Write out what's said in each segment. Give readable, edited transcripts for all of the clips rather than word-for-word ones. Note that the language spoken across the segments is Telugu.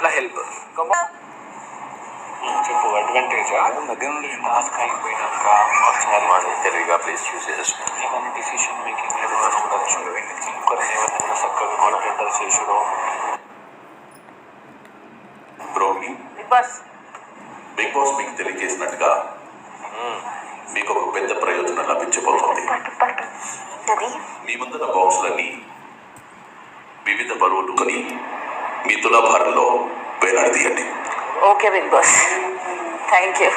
చాలా హెల్ప్. చెప్పు అడ్వాంటేజా దగ్గర నుండి టాస్క్ అయిపోయినాక ఒకసారి తెలివిగా ప్లేస్ చూస్ చేసుకుని ఏమైనా డిసిషన్ మేకింగ్ ఏదైనా ఉండొచ్చు, ఇంకొకరిని ఏమైనా చక్కగా కూడా హ్యాండిల్ చేసుడో. బ్రోమి బిగ్ బాస్ మీకు తెలియజేసినట్టుగా మీకు ఒక పెద్ద ప్రయోజనం లభించబోతోంది. మీ ముందున్న బాక్సులన్నీ వివిధ బరువులు కొని మీ తులాభారంలో వేలాడదీయండి. Okay big boss, thank you.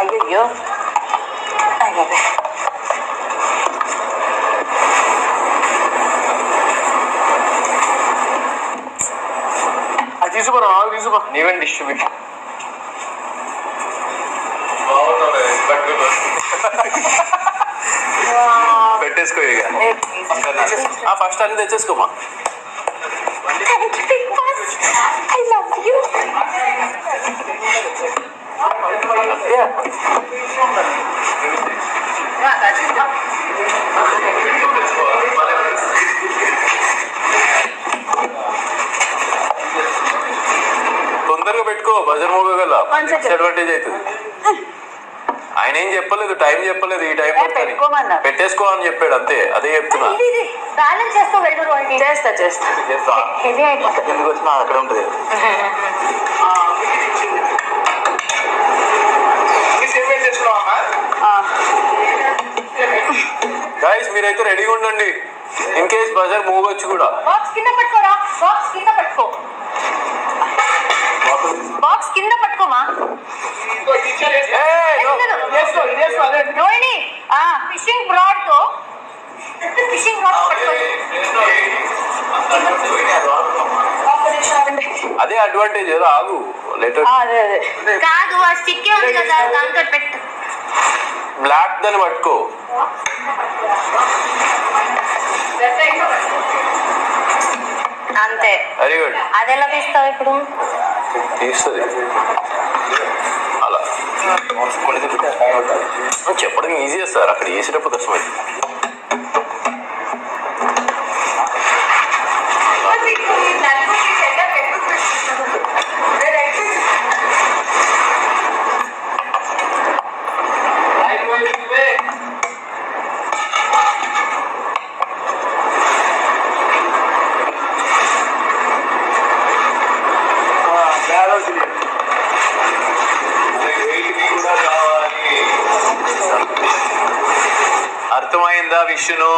అయ్యో అది తీసుకోరా, తీసుకో. నీవెన్ డిస్ట్రిబ్యూషన్ పెట్టేసుకో ఇక. ఫస్ట్ అన్ని తెచ్చేసుకోమా. I love you. తొందరగా పెట్టుకో, బజర్ మోగల అడ్వాంటేజ్ అవుతుంది. ఆయన ఏం చెప్పలేదు, టైం చెప్పలేదు. ఈ టైం పెట్టేసుకో అని చెప్పాడు, అంతే. అదే చెప్తున్నా. బ్యాలెన్స్ చేసుకో, చేస్తా ఎందుకు వచ్చినా అక్కడ ఉంటుంది. గైస్ మీరైతే రెడీగా ఉండండి, ఇన్ కేస్ బజర్ మూవ్ వచ్చి కూడా. బాక్స్ కింద పట్టుకోరా, బాక్స్ కింద పట్టుకో, బాక్స్ కింద పట్టుకోమా. రోహిణి ఫిషింగ్ రాడ్ తో ఫిషింగ్ రాడ్ పట్టుకో. అదే అడ్వాంటేజ్. ఏదో ఆగు, లెటర్ కాదు, ఆ స్టిక్ ఉంది కదా, దాంతో పెట్టు. బ్లాక్ దాన్ని పట్టుకో. అంతే, వెరీ గుడ్. అది ఎలా తీస్తావు ఇప్పుడు? తీస్తుంది అలా. చెప్పడం ఈజీ సార్, అక్కడ వేసేటప్పుడు కష్టమైంది. అర్థమైందా విష్ణు?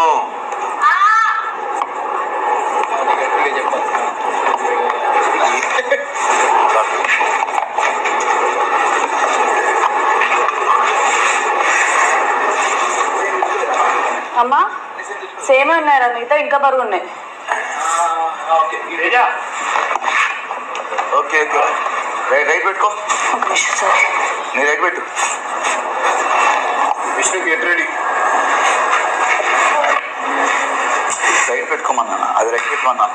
అమ్మా సేమే ఉన్నారా, మిగతా ఇంకా బరువు ఉన్నాయి. ఓకే ఓకే, రైట్ పెట్టుకో. నీ రైట్ పెట్టు. Vishnu get ready. రైట్ పెట్టుకోమన్నా, అది రైట్ పెట్టుకోమన్నా.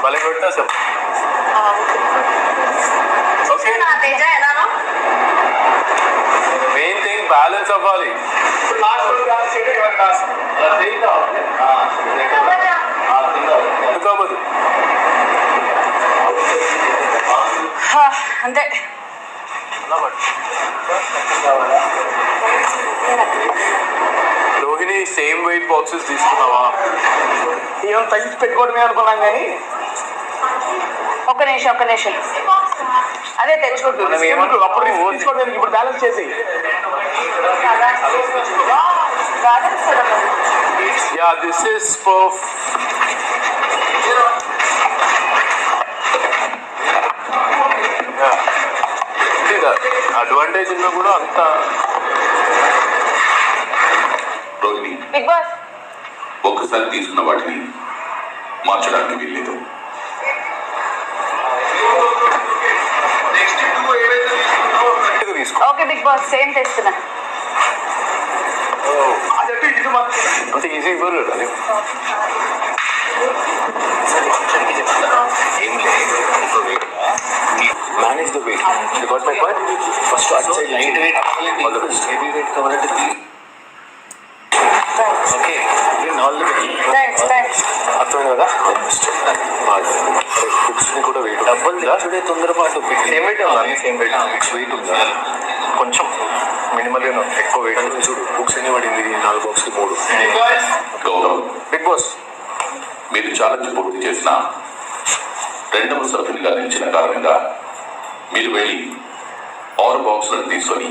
భలే కొట్టా sir. Okay, main thing balance అవ్వాలి. అంతే. రోహిణి సేమ్ వెయిట్ బాక్సెస్ తీసుకున్నావా? ఏం తగ్గించి పెట్టుకోవడమే అనుకున్నాం కానీ. ఒక్క నిమిషం అదే తెచ్చుకుంటుంది. అప్పుడు తీసుకోవడానికి ఇప్పుడు బ్యాలెన్స్ చేసి. Yeah, this is for advantage ఉన్నా కూడా అంత రోహిణి, బిగ్ బాస్ ఒక్కసారి తీసుకున్న వాటిని మార్చడానికి వీల్లేదు. తీసుకో. ఓకే బిగ్ బాస్ సేమ్ చేస్తున్నా. అంత ఈజీ ఇవ్వలేదు అది. Manage the weight. got my point? First అటు side light weight heavy weight కావాలంటే ఓకే థ్యాంక్స్ అర్థమైంది కదా. ఫుడ్స్ ని కూడా వెయిట్ డబ్బులు చూడే తొందరపాటు సేమ్ వెయిట్ ఉందా? సేమ్ వెయిట్ ఫిక్స్ వెయిట్ ఉందా? కొంచెం మినిమల్ ఎక్కువ వెయిట్ చూడు. బుక్స్ ఎన్ని పడింది? 4 బాక్స్కి 3. గౌరవ్, బిగ్ బాస్ మీరు ఛాలెంజ్ పూర్తి చేసిన 2వ సభ్యునిగా నిలిచిన కారణంగా మీరు వెళ్ళి 6 బాక్సులను తీసుకొని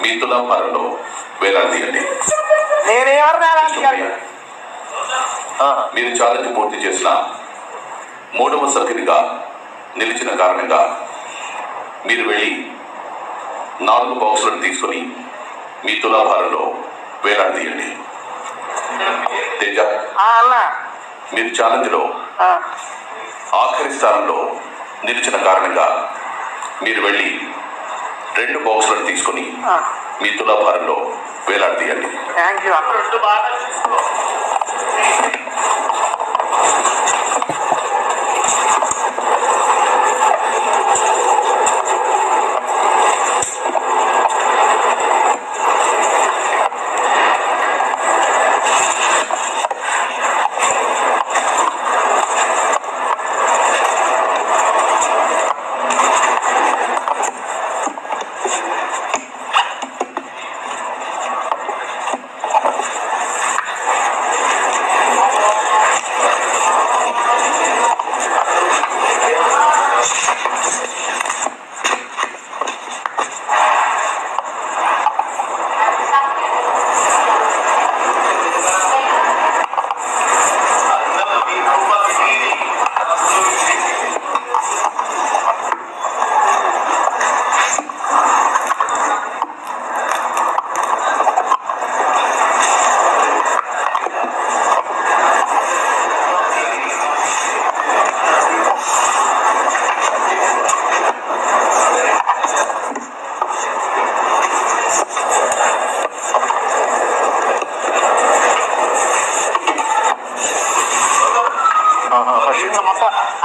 మీ తులాభారంలో వేలాడదీయండి. మీరు ఛాలెంజ్ పూర్తి చేసిన 3వ సభ్యునిగా నిలిచిన కారణంగా మీరు వెళ్ళి 4 బాక్సులను తీసుకొని మీ తులాభారంలో వేలాడదీయండి. తేజ, మీరు ఛాలెంజ్ లో ఆఖరి స్థానంలో నిలిచిన కారణంగా మీరు వెళ్ళి 2 బాక్సులను తీసుకొని మీ తులాభారంలో వేలాడదీయండి.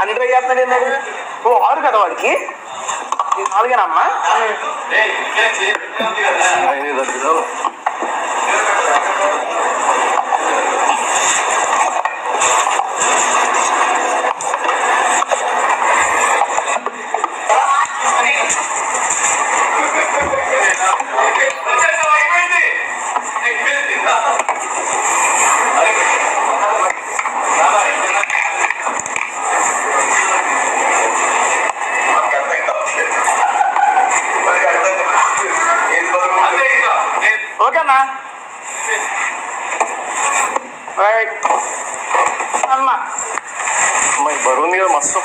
అన్ని చేస్తున్నాడు. ఓ 6 కదా వాడికి? 4 ఓకేనా? అమ్మా బరువు ఉంది కదా మస్తు.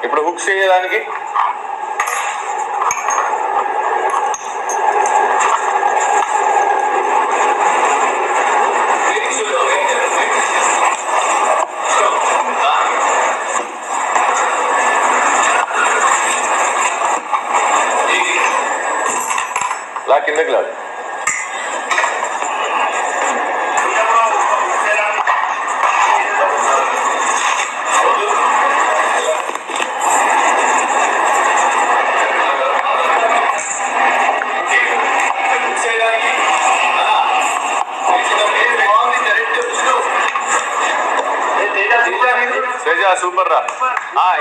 ఇప్పుడు హుక్స్ చేయడానికి లా కిందకి లా. సూపర్ రా.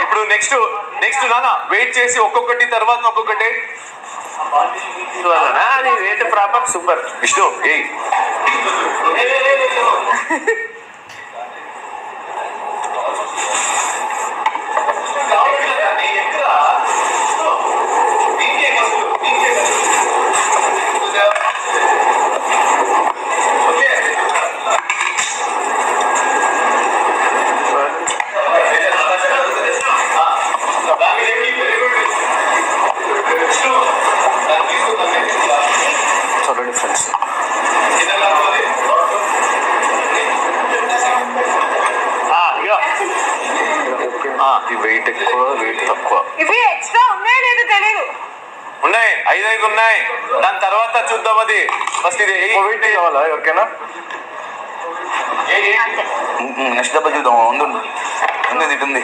ఇప్పుడు ఇప్పుడు నెక్స్ట్ నాన్న వెయిట్ చేసి ఒక్కొక్కటి తర్వాత ఒక్కొక్కటి అది వెయిట్ ప్రాపర్ సూపర్. విష్ణు ఏ చాలా డిఫరెన్స్. ఈ వెయిట్ ఎక్కువ వెయిట్ తక్కువ ఇవి ఎక్స్ట్రా ఉన్నాయో లేదో తెలియదు. ఉన్నాయి 5 ఉన్నాయి. దాని తర్వాత చూద్దాం. అది ఫస్ట్ ఇది వెయిట్ కావాలా ఎవరికైనా? నెక్స్ట్ డబ్బా చూద్దాం. ఉంది ఇటుంది.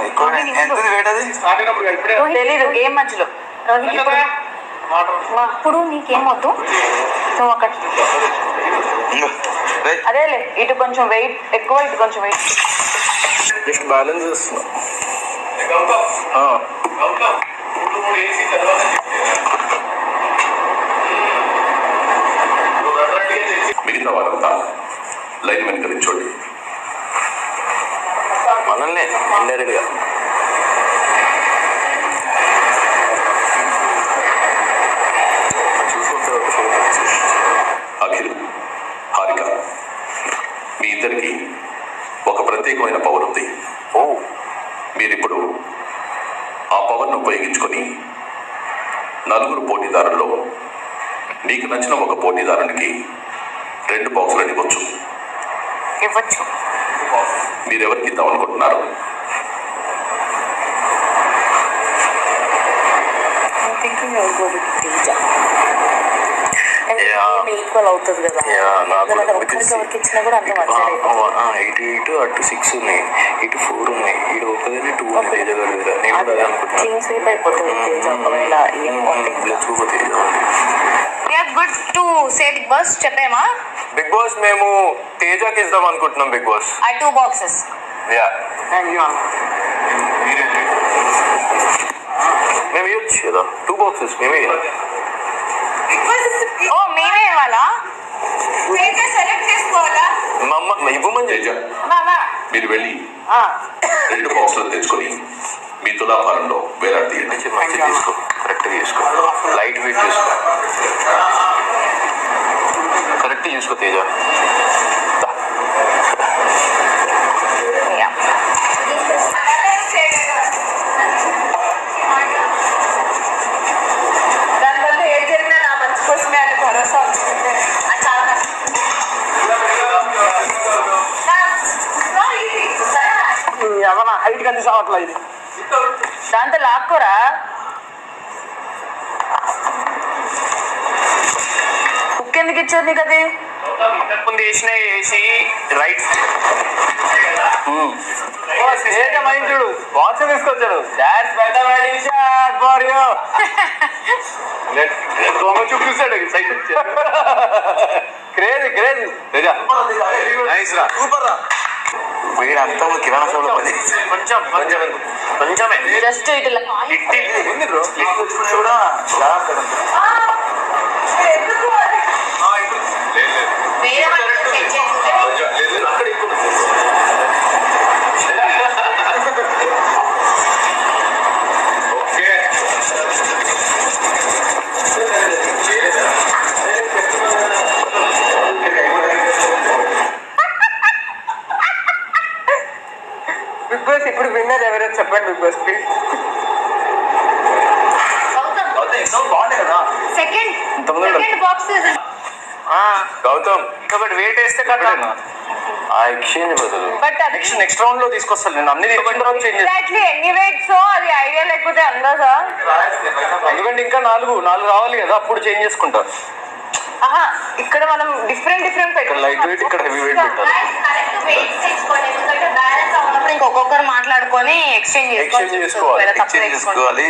ఎక్కువ ఎంత వెయిట్ అది తెలీదు. గేమ్ మధ్యలో ఇప్పుడు నీకేమొద్దు, నువ్వు అక్కడ అదేలే. ఇటు కొంచెం వెయిట్ ఎక్కువ, ఇటు కొంచెం వెయిట్. జస్ట్ బ్యాలెన్స్ చేస్తున్నా. మిగతా వారంతా లైన్ మెన్ చూడండి. మనల్ని ఇండైరెక్ట్ గా అఖిల్, హారిక, మీ ఇద్దరికి ఒక ప్రత్యేకమైన పవర్ ఉంది. మీరిప్పుడు ఆ పవర్ను ఉపయోగించుకొని 4 పోటీదారుల్లో నీకు నచ్చిన ఒక పోటీదారునికి 2 బాక్సులను ఇవ్వచ్చు. మీరెవరికి ఇద్దామనుకుంటున్నారు? ఈక్వల్ అవుతుంది కదా. ఒకరికి ఇచ్చినా కూడా అంత ఇటు అటు 6 ఉన్నాయి, ఇటు 4 ఉన్నాయి, ఇటు ఒకదాన్ని 2 ఉన్నాయి. నేను కూడా అదే అనుకుంటున్నాను. క్లీన్ స్వీప్ అయిపోతుంది. ఒకవేళ good to say big boss చెప్పేమా? బిగ్ బాస్ మేము తేజకి ఇద్దాం అనుకుంటున్నాం. బిగ్ బాస్ ఆ 2 బాక్సెస్. మేము ఇవ్వచ్చు కదా 2 బాక్సెస్ మేమే ఇవ్వాలి. ఓ మేమే ఇవ్వాలా? సెలెక్ట్ చేసుకోవాలా? ఇవ్వమని తేజ, మామా మీరు వెళ్ళి 2 బాక్సులు తెచ్చుకొని మీ తులాభారంలో వేలాడదీయండి. మంచి తీసుకో, కరెక్ట్గా తీసుకో, లైట్ వెయిట్ తీసుకో, కరెక్ట్ చూసుకో తేజ. దానివల్ల ఏం జరిగినా నా మంచి కోసమే అని భరోసా వచ్చింది. అది చాలా ఏమన్నా హైట్ కంది సావట్లా ఇది. దాంతో లాక్కోరా. కుక్ ఎందుకు ఇచ్చారు నీకు అది? ముందు వేసి రైట్ మైండ్ చూడు. బాక్స్ తీసుకొచ్చాడు. దొంగ చూపు చూసాడు. Crazy crazy. సూపర్ రా. వీడంతా కిరాణా షాప్లో పని. కొంచెమే జస్ట్ ఇటు ఉంది బ్రో. కూడా వేరే వాళ్ళు సెట్ చేస్తుంటే బిగ్ బాస్ ఇప్పుడు విన్నర్ ఎవరో చెప్పండి. Bigg Boss please. బాగుంటాయి కదా. సెకండ్ బాక్స్ గౌతమ్ ఇంకొకటి వెయిట్ వేస్తే కదా ఆ ఎక్స్చేంజ్ బదులు బట్ అది నెక్స్ట్ రౌండ్ లో తీసుకొస్తాను. నేను అన్ని తీసుకున్న తర్వాత చేంజ్ చేస్తాను. ఎగ్జాక్ట్లీ ఎన్ని వెయిట్స్ అది ఐడియా లేకపోతే అందదా? ఎందుకంటే ఇంకా 4 రావాలి కదా, అప్పుడు చేంజ్ చేసుకుంటా. ఆహా, ఇక్కడ మనం డిఫరెంట్ ఇక్కడ లైట్ వెయిట్, ఇక్కడ హెవీ వెయిట్ పెట్టాలి. ఇంకొకరు మాట్లాడుకొని ఎక్స్చేంజ్ చేసుకోవాలి. చేసుకోవాలి.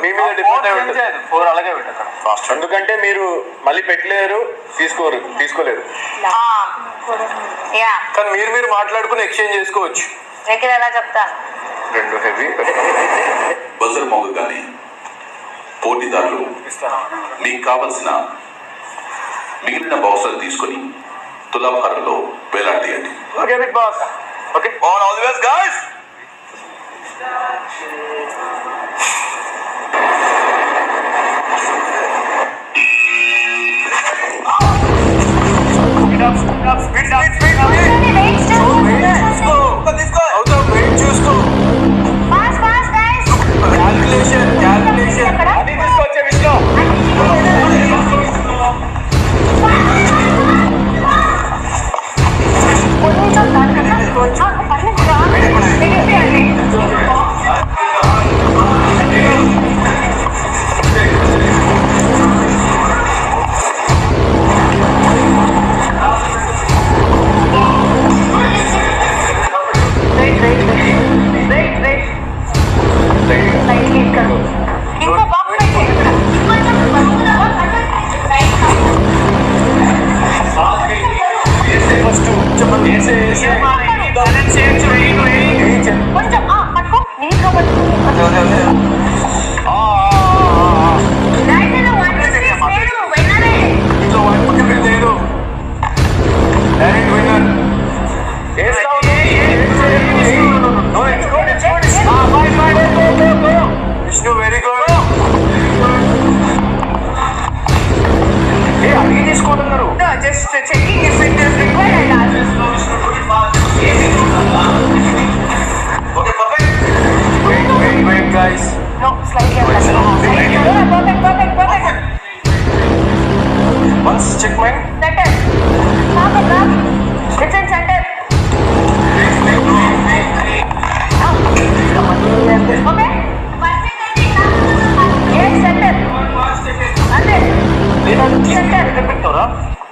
మీ మీద డిపెండ్ అయి ఉంటుంది. 4 అలాగే పెట్టారు. ఎందుకంటే మీరు మళ్ళీ పెట్టలేరు, తీసుకోలేరు. యా కానీ మీరు మాట్లాడుకుని ఎక్స్చేంజ్ చేసుకోవచ్చు. నీకు ఎలా చెప్తా 2 హెవీ బజర్ మోగగానే పోటీదారులు మీకు కావలసిన మిగిలిన బాక్సులు తీసుకొని తులాభారంలో వేలాడదీయండి. Okay big boss. Okay all the best guys.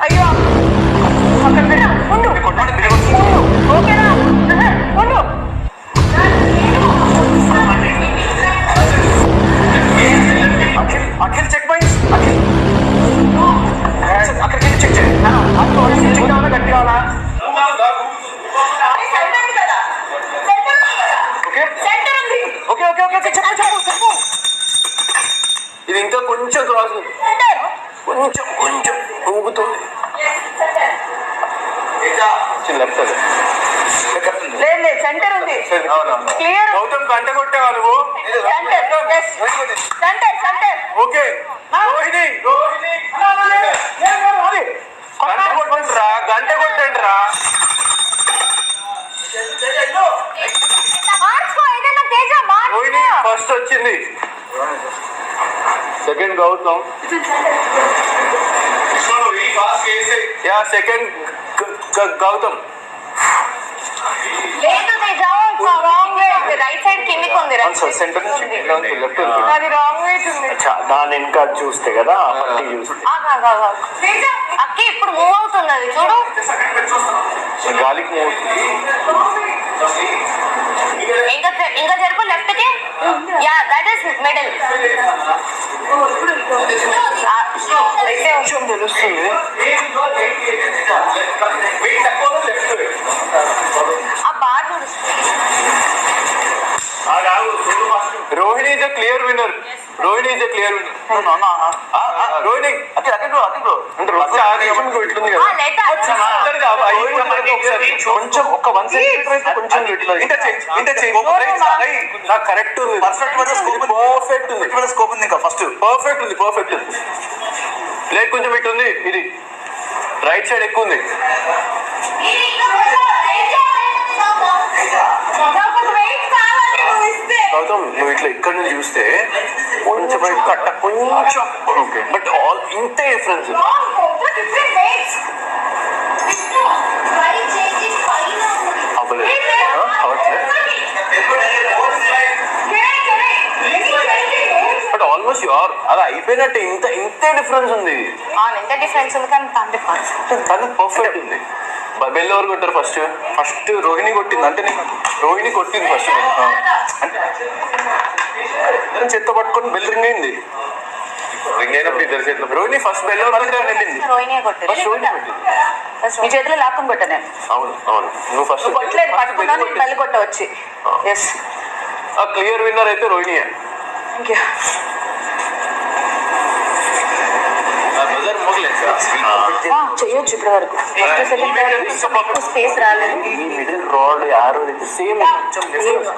అయ్యో ఓకేనా అఖిల్ చెక్ పాయింట్స్. అక్కడికి చెక్ చేయండి. చెక్ కావాలా గట్టి కావాలా? ఓకే ఓకే ఓకే ఓకే చెప్పు. ఇది ఇంకా కొంచెం క్రాస్, కొంచెం ఊగుతుంది. లెఫ్ట్ లేదు సెంటర్ ఉంది. క్లియర్. గౌతమ్ గంట కొట్టావా నువ్వు? సెంటర్ ఓకే రోహిణి గంట కొట్టండి రా. రోహిణి ఫస్ట్ వచ్చింది, second Gautham, yeah second Gautham. లేదు రాంగ్ వే, రైట్ సైడ్ కిందికి ఉంది. సెంటర్ నుంచి లెఫ్ట్ అది రాంగ్ వే ఉంది. దాని ఇంకా చూస్తే కదా అక్కి ఇప్పుడు మూవ్ అవుతుంది, అది చూడు. గాలికి మూవ్ ఇంకా జరుపు లెఫ్ట్ కి. Yeah that is middle. తెలుస్తుంది. ఆ బార్ చూడు. Rohini is a clear winner. Rohini is a clear winner. Rohini కొంచెం ఒక 1 సెంటీమీటర్ కొంచెం కరెక్ట్ ఉంది. పర్ఫెక్ట్ ఉంది. స్కోప్ ఉంది. ఇంకా ఫస్ట్ పర్ఫెక్ట్ ఉంది. లేదు కొంచెం ఇటు ఉంది. ఇది రైట్ సైడ్ ఎక్కువ ఉంది. గౌతమ్ నువ్వు ఇట్లా ఇక్కడ నుంచి చూస్తే కొంచెం కట్ట కొంచెం ఓకే, బట్ ఆల్ ఇంతే డిఫరెన్స్. బట్ ఆల్మోస్ట్ యువర్ అది అయిపోయినట్టు ఇంతే డిఫరెన్స్ ఉంది. ఎంత డిఫరెన్స్ ఉంది కానీ తను పర్ఫెక్ట్ ఉంది. బెల్ ఎవరు కొట్టారు ఫస్ట్ రోహిణి కొట్టింది. అంటే రోహిణి కొట్టింది ఫస్ట్. చెత్త పట్టుకొని బెల్ రింగ్ అయింది. రింగ్ అయినప్పుడు ఇద్దరు చేతిలో రోహిణి ఫస్ట్ బెల్ వెళ్ళింది. రోహిణి కొట్టు. మీ చేతిలో లాక్కుని కొట్టా నేను. అవును అవును, నువ్వు ఫస్ట్ కొట్టలేదు, పట్టుకున్నా నేను బెల్ కొట్ట వచ్చి. ఎస్, క్లియర్ విన్నర్ అయితే రోహిణి. Thank you. చేయొచ్చు ఇప్పటి వరకు. స్పేస్ రాలేదు. మిడిల్ రాడ్ యారో సేమ్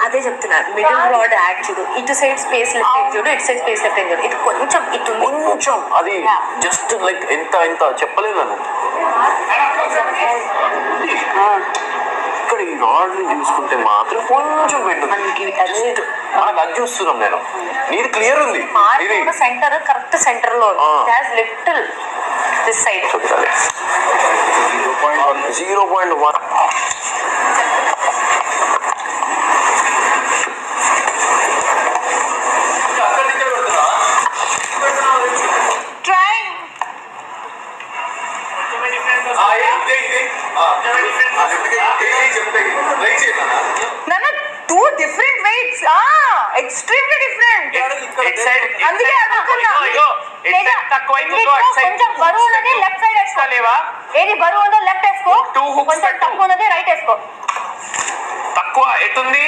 అదే చెప్తున్నా, మిడిల్ రాడ్ యాడ్ చూడు, ఇటు సైడ్ స్పేస్ లెఫ్ట్ అయింది చూడు, ఇటు సైడ్ స్పేస్ లెఫ్ట్ అయింది చూడు, ఇది కొంచెం ఇటు కొంచెం అది జస్ట్ లైక్ ఎంత చెప్పలేదు నన్ను. ఇక్కడ ఈ రాడ్ ని చూసుకుంటే మాత్రం కొంచెం పెట్టు, మనకు అది చూస్తున్నాం. నేను నీది క్లియర్ ఉంది, ఇది సెంటర్ కరెక్ట్ సెంటర్ లో little this side. 0.1. Two different weights, extremely different. అందుకే కొంచెం బరువు ఉన్నది లెఫ్ట్ సైడ్ వేసుకోలేవా? ఏది బరువు ఉందో లెఫ్ట్ వేసుకో, కొంచెం తక్కువ ఉన్నది రైట్ వేసుకో. తక్కువ ఎటుంది?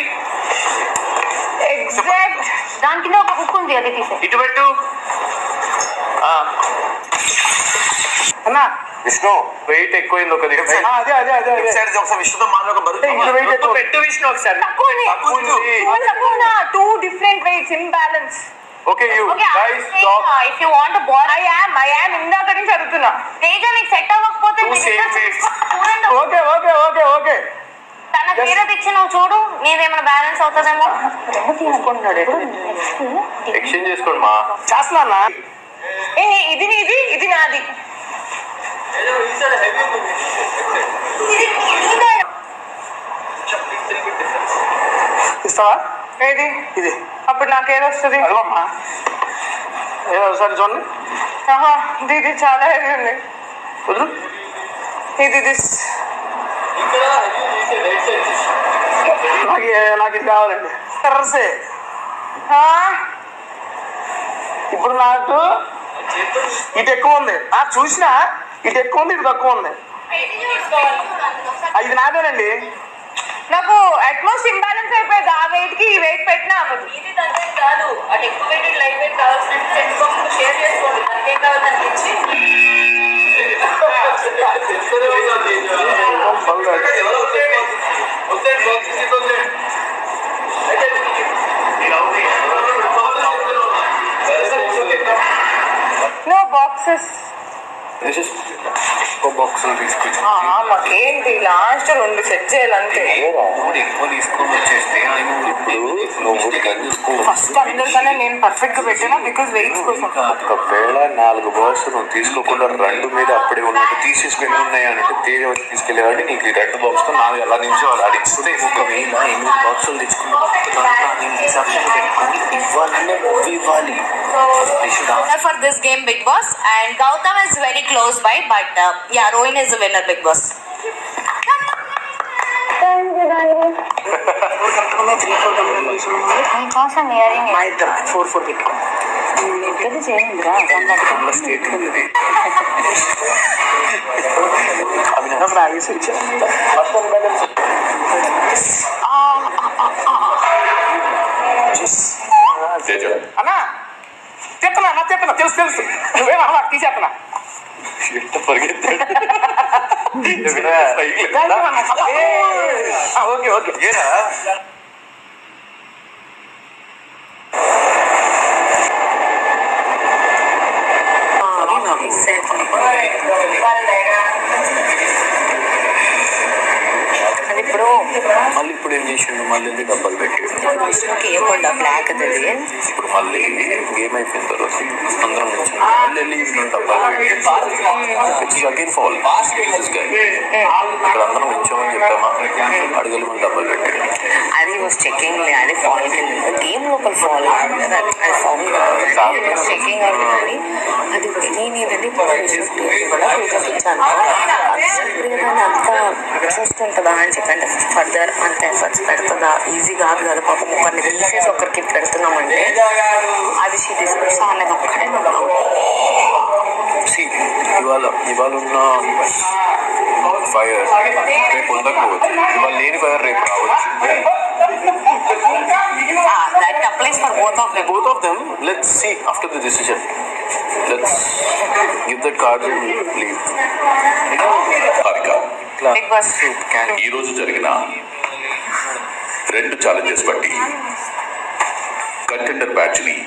ఎగ్జాక్ట్ దాని కింద ఒక హుక్ ఉంది, అది తీసే. ఇటు పెట్టు. అన్నా విష్ణు వెయిట్ ఎక్కువైంది ఒక దగ్గర. అదే అదే అదే ఒకసారి విష్ణుతో మాట్లాడక పెట్టు విష్ణు ఒకసారి. Two different weights, imbalance. Okay, you guys talk. If you want a ball, I am ఇందాక నుంచి అడుగుతున్నా. తేజ నీకు సెట్ అవ్వకపోతే ఓకే తన పేరు తెచ్చి నువ్వు చూడు, నీదేమైనా బ్యాలెన్స్ అవుతుందేమో. ఎక్స్చేంజ్ చేసుకోండి మా. చేస్తున్నా. ఇది నీది, ఇది నాది. ఇస్తావా? ఏది ఇది అప్పుడు నాకేదొస్తుంది? అమ్మా ఏదోసారి చూడండి. ఇది చాలా హెవీ ఉంది. వద్దు, ఇది దిస్ నాకు ఇది కావాలండి. కర్రసే ఇప్పుడు నాకు ఇటు ఎక్కువ ఉంది. చూసినా ఇటు ఎక్కువ ఉంది, ఇటు తక్కువ ఉంది. ఇది నాదేనండి. నాకు అట్మోస్ట్ ఇంబ్యాలెన్స్ అయిపోయింది. ఆ వెయిట్ కి ఈ వెయిట్ పెట్టినా అవ్వదు. ఇది దగ్గర కాదు, అటు ఎక్కువ వెయిట్ లైట్ వెయిట్ కావాల్సినట్టు సెట్ బాక్స్ షేర్ చేసుకోండి. దానికేం కావాలి దానికి ఇచ్చి నో బాక్సెస్. బాక్స్ తీసుకొచ్చి మాకేంటి లాస్ట్ 2 సెట్ చేయాలంటే ఎక్కువ తీసుకొని వచ్చేస్తే ఫస్ట్ అందరికన్నా నేను పర్ఫెక్ట్ గా పెట్టినా బికాస్ వెయిట్స్ కోసం. ఒకవేళ 4 బాక్స్ నువ్వు తీసుకోకుండా 2 మీద అప్పుడే ఉన్నట్టు తీసేసుకుని ఉన్నాయి అంటే తేజ వచ్చి తీసుకెళ్ళేవాడి నీకు 2 బాక్స్ తో 4 అలా నిమిషాలు అడిగిస్తే ఒకవేళ 8 బాక్సులు తెచ్చుకున్న పెట్టుకొని ఇవ్వాలి. For this game, Big Boss, and Gautam is very close by, but yeah, Rohin is the winner, Big Boss. మా ఇద్దరు 4-4 పెట్టుకో. అవి ఆగేసి వచ్చాను. అన్నా తెస్తున్నా తెలుసు నువ్వేమన్నా తీసేస్తున్నా. ఓకే మళ్ళీ ఇప్పుడు ఏం చేసిండు, మళ్ళీ ఎందుకు డబ్బాలు పెట్టాడు. బ్లాక్ అది ఇప్పుడు మళ్ళీ గేమ్ అయిపోయిన తర్వాత అందరం మళ్ళీ వెళ్ళి డబ్బాలు పెట్టి అగైన్ ఫాల్ ఇక్కడ అందరం ఉంచామని చెప్పామా, అడుగులు డబ్బాలు పెట్టాడు. అది వాజ్ చెకింగ్, అది ఫాల్ గేమ్ లోపల ఫాల్ అది ఫాల్ చెకింగ్ అయింది. కానీ అది నేనేదండి కూడా చూపించాను. అంత చూస్తుంటుందా అని చెప్పండి ఫర్దర్ అంత ఎఫర్ట్స్ పెడుతుందా ఈజీ కాదు కదా పాపం ఒకరిని తీసేసి ఒకరికి పెడుతున్నామంటే అది షీ డిస్కస్ అనేది ఒక్కటే ఇవాళ ఉన్న ఫైర్ రేపు ఉండకపోవచ్చు, ఇవాళ లేని ఫైర్ రేపు రావచ్చు. that applies for both of them. Both of them, let's see after the decision. Let's give that card and leave. Harika, Big Boss. ఈ రోజు జరిగిన 2 ఛాలెంజెస్ బట్టి కంటెండర్ బ్యాచ్ ని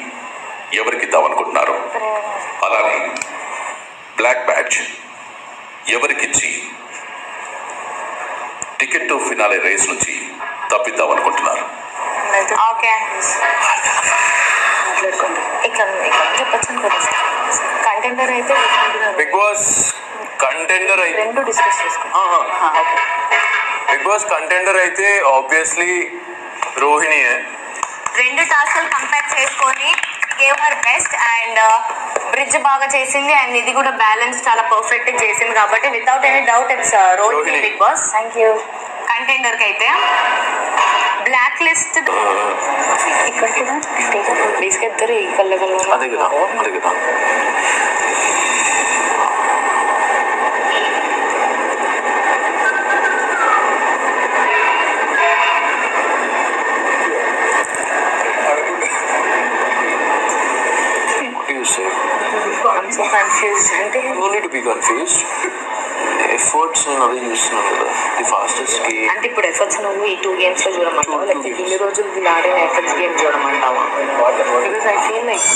ఎవరికి ఇద్దామనుకుంటున్నారు? అలానే బ్లాక్ బ్యాచ్ ఎవరికిచ్చి టికెట్ టు ఫినాలే రేస్ నుంచి తప్పిద్దామనుకుంటున్నారు? ఓకే ఇక్కడ చెప్పచ్చు కంటెండర్ అయితే బిగ్ బాస్ కంటెండర్ అయితే రెండు డిస్కస్ చేసుకుంటాం. బిగ్ బాస్ కంటెండర్ అయితే ఆబ్వియస్లీ రోహిణియే. 2 టాస్క్లు కంపేర్ చేసుకొని gave her best and bridge బాగా చేసింది అండ్ ఇది కూడా బ్యాలెన్స్ చాలా పర్ఫెక్ట్ చేసింది కాబట్టి without any doubt it's Rohini Bigg boss. Thank you. Contender కి అయితే బ్లాక్ లిస్ట్ ఇక్కడ కూడా తీసుకెళ్తారు ఈ అదే కదా అదే కదా. I'm so confused. అంటే No need to be confused. Efforts నేను అదే చూస్తున్నాను కదా, ది ఫాస్టెస్ట్ గేమ్. అంటే ఇప్పుడు ఎఫర్ట్స్ నువ్వు ఈ 2 games లో చూడమంటావా లేకపోతే ఇన్ని రోజులు వీళ్ళు ఆడిన ఎఫర్ట్స్ గేమ్ చూడమంటావా? బికాస్ ఐ ఫీల్ లైక్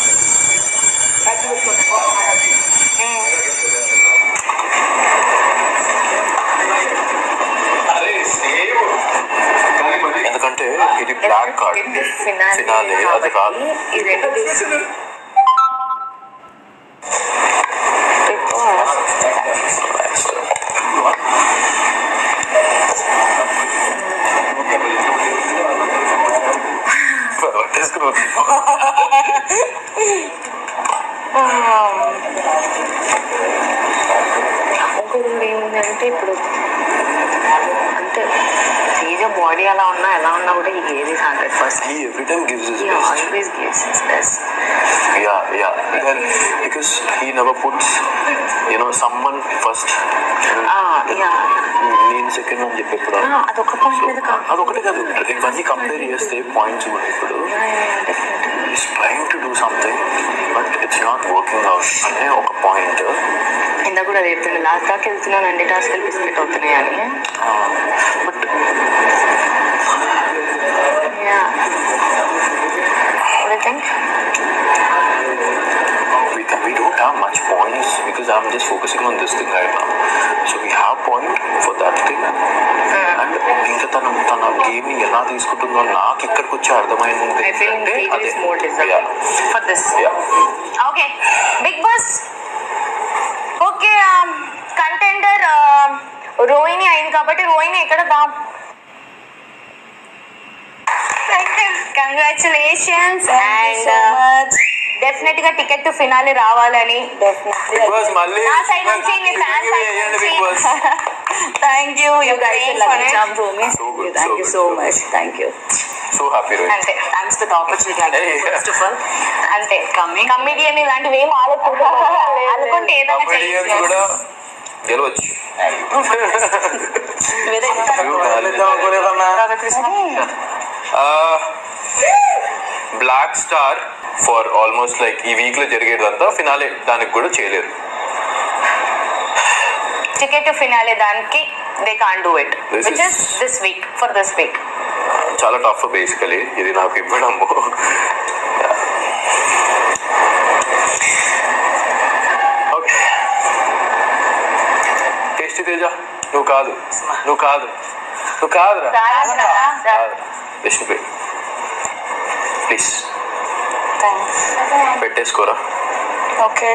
ఎందుకంటే ఇది బ్లాక్ కార్డ్ ఫినాలే, అది కాదు. ఈ 2 ఇంకొకటి ఏముందంటే ఇప్పుడు అంటే తేజ బాడీ అలా ఉన్నా ఎలా ఉన్నా కూడా ఈ game is 100%. He every time gives his He best. always gives his best. Yeah. Then because he never puts, someone first. నేను సెకండ్ అని చెప్పి ఇప్పుడు అదొక పాయింట్ మీద కాదు, అదొకటి కాదు, ఇవన్నీ కంపేర్ చేస్తే పాయింట్స్ కూడా ఇప్పుడు is trying to do something but it's not working out అనే ఒక పాయింట్. ఇందాక కూడా చెప్తుంది లాస్ట్ దాకా వెళ్తున్నాను 2 టాస్క్లు బిస్కెట్ అవుతున్నాయి అని. But we don't have much points because I'm just focusing on this thing right now. So we have point for that thing. And ఇంకా తన గేమ్ ని ఎలా తీసుకుంటుందో నాకు ఇక్కడికి వచ్చి అర్థమైంది. I feel Teju is more deserving for this. Okay, Big Boss. Okay, contender Rohini అయింది కాబట్టి రోహిణి ఎక్కడ దాం. కంగ్రాచులేషన్స్ అండ్ డెఫినెట్ గా టికెట్ టు ఫినాలే రావాలని నా సైడ్ నుంచి మీ fans thank you you guys thank you so much. Thank you. So happy అంటే thanks to the opportunity first of all. అంటే కమిడియన్ ఇలాంటివి ఏం అనుకుంటే ఏదైనా చేయొచ్చు కూడా గెలవచ్చు. Black star for almost like ఈ వీక్ లో జరిగేదంతా ఫినాలే దానికి కూడా చేయలేరు. టికెట్ టు ఫినాలే దానికి they can't do it which is this week for this week. చాలా టఫ్ బేసికలీ ఇది నాకు ఇవ్వడము. ఓకే టేస్టీ తేజ నువ్వు కాదురా విష్ణుప్రియ ప్లీజ్ పెట్టేసుకోరా. Okay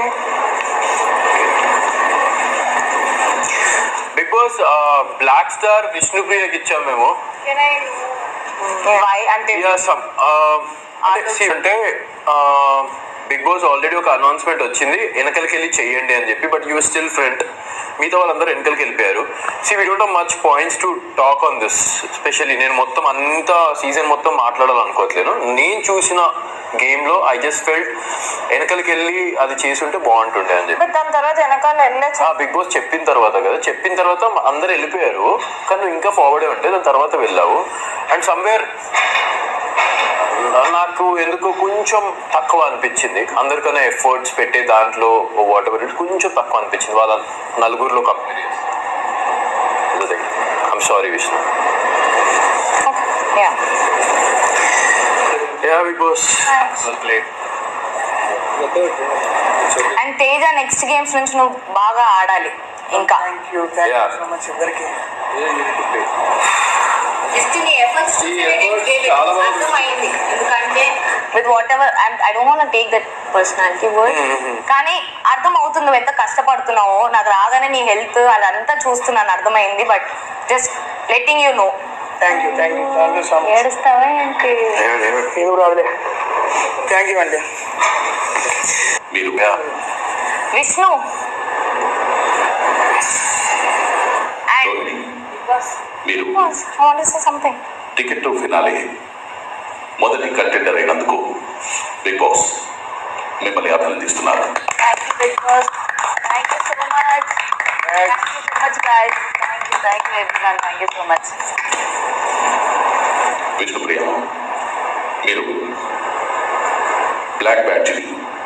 big boss black star విష్ణుప్రియకి ఇచ్చాం మేము. వై అంటే అంటే బిగ్ బాస్ ఆల్రెడీ ఒక అనౌన్స్మెంట్ వచ్చింది వెనకలికి వెళ్ళి చెయ్యండి అని చెప్పి, బట్ యూ స్టిల్ ఫ్రంట్. మిగతా వాళ్ళందరూ వెనకలికి వెళ్ళిపోయారు. C we don't have much points to talk on this. Specially నేను మొత్తం అంతా సీజన్ మొత్తం మాట్లాడాలనుకోవట్లేను. నేను చూసిన గేమ్ లో ఐ జస్ట్ ఫెల్ట్ వెనకలికి వెళ్ళి అది చేసి ఉంటే బాగుంటుండే అని చెప్పి. దాని తర్వాత వెనకాల వెళ్ళచ్చు. బిగ్ బాస్ చెప్పిన తర్వాత కదా, చెప్పిన తర్వాత అందరు వెళ్ళిపోయారు కానీ నువ్వు ఇంకా ఫార్వర్డే ఉంటే దాని తర్వాత వెళ్ళావు. అండ్ సమ్వేర్ నాకు ఎందుకో కొంచెం తక్కువ అనిపించింది. అందరికన్నా ఎఫర్ట్స్ పెట్టే దాంట్లో వాట్ ఎవర్ ఇట్ కొంచెం తక్కువ అనిపించింది వాళ్ళ నలుగురిలో కంపేర్ చేస్తే. I'm sorry Vishnu. Bigg Boss and Teja next games నుంచి నువ్వు బాగా ఆడాలి ఇంకా. అర్థమైంది ఎందుకంటే with whatever I don't want take that personality word, కానీ అర్థం అవుతుంది నువ్వు ఎంత కష్టపడుతున్నావో. నాకు రాగానే నీ హెల్త్ అదంతా చూస్తున్నాను, అర్థమైంది. But just letting you know. Thank you so much. ఏడుస్తావా ఏంటి? ఏం రాదులే. థ్యాంక్ యూ అండి. మీరు విష్ణు అండ్ మీరు సంథింగ్ టికెట్ టు ఫినాలే మొదటి కంటెండర్ అయినందుకు బిగ్ బాస్ మిమ్మల్ని అభినందిస్తున్నారు. Thank you so much. Thank you so much, guys. Thank you everyone. Thank you so much. Vishnupriya, మీరు బ్లాక్ బ్యాడ్జ్ని